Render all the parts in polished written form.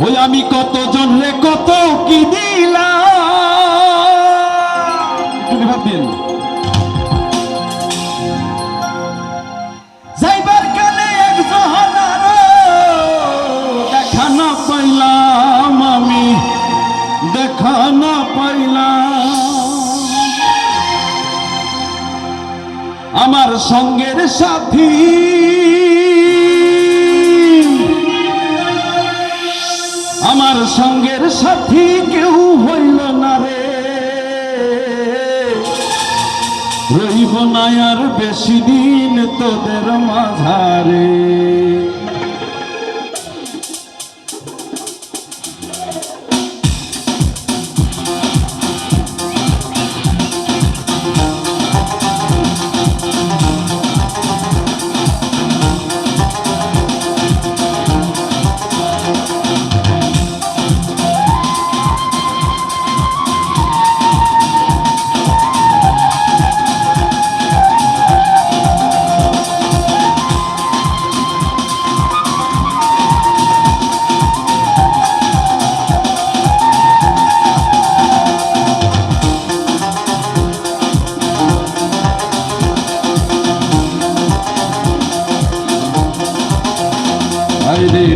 ওই আমি কত জনরে কত কি দিলাম ভাববেন যাইবার কালে একজন দেখা না পাইলাম আমি দেখা না পাইলাম আমার সঙ্গের সাথী আমার সঙ্গের সাথী কেউ হইল না রে রইব না আর বেশি দিন তোদের মাঝারে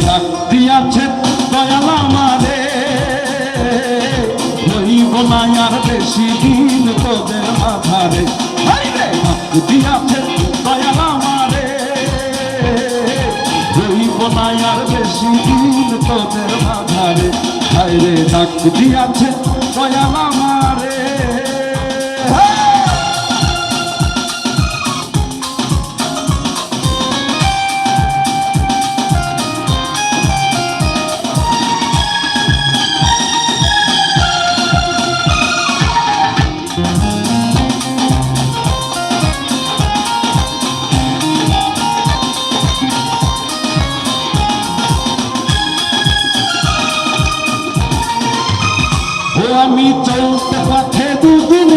ডাক দিয়াছেন দয়াল আমারে রইব না আর বেশি দিন তোদের মাঝারে ডাক দিয়াছেন দয়াল আমারে রইব না আর বেশি দিন তোদের মাঝারে হায়রে ডাক দিয়াছেন দয়াল আমারে আমি চলতে পথে দুদিন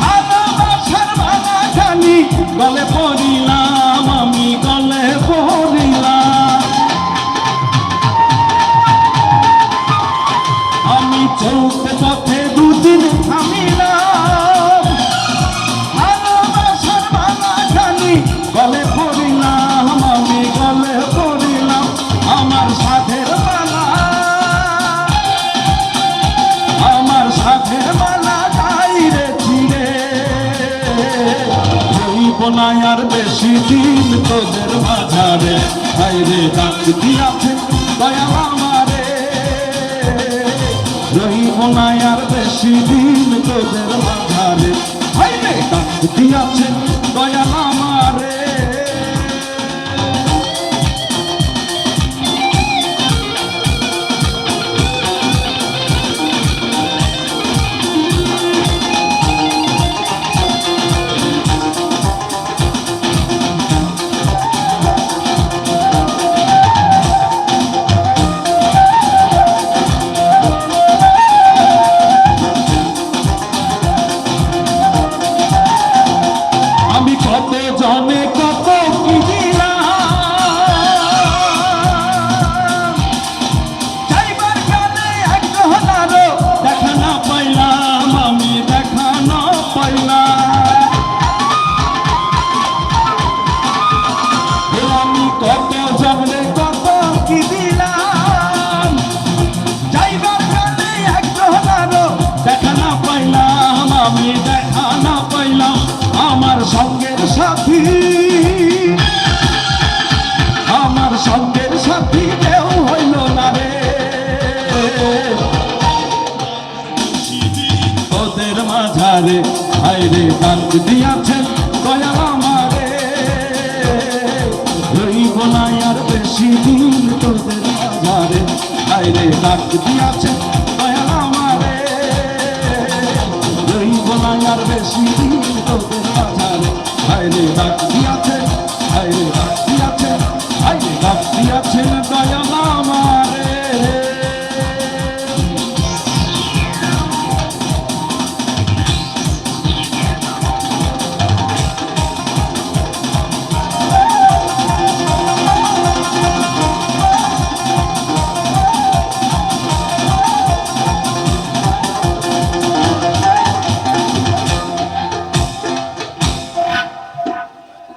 ভালোবাসার ভাঙা জানি গলে পড়িলাম আমি গলে পড়িলাম আমি চলতে পথে দুদিন থামিলাম ভালোবাসার ভাঙা জানি গলে পড়িলাম আমি গলে পড়িলাম আমার সাথের মালা যাই রে ছিড়ে রইব না আর বেশি দিন তোদের মাঝারে হায়রে ডাক দিয়াছে দয়াল আমারে রইব না আর বেশি দিন তোদের মাঝারে হায়রে ডাক দিয়াছে দয়াল আমারে জনে কত কি দিলাম যাইবার কালে একজন আরো দেখা না পাইলাম আমি দেখা না পাইলাম আমি কত জনে কত কি দিলাম যাইবার কালে একজন আরো দেখা না পাইলাম আমি দেখা না পাইলাম আমার সঙ্গের সাথী আমার সঙ্গের সাথী কেউ হইল না রে তোদের মাঝারে হায়রে ডাক দিয়াছেন দয়াল আমারে রইব না আর বেশি দিন তোদের মাঝারে হায়রে ডাক দিয়াছেন দয়াল আমারে রইব না আর বেশি দিন তোদের মাঝারে হায়রে ডাক দিয়া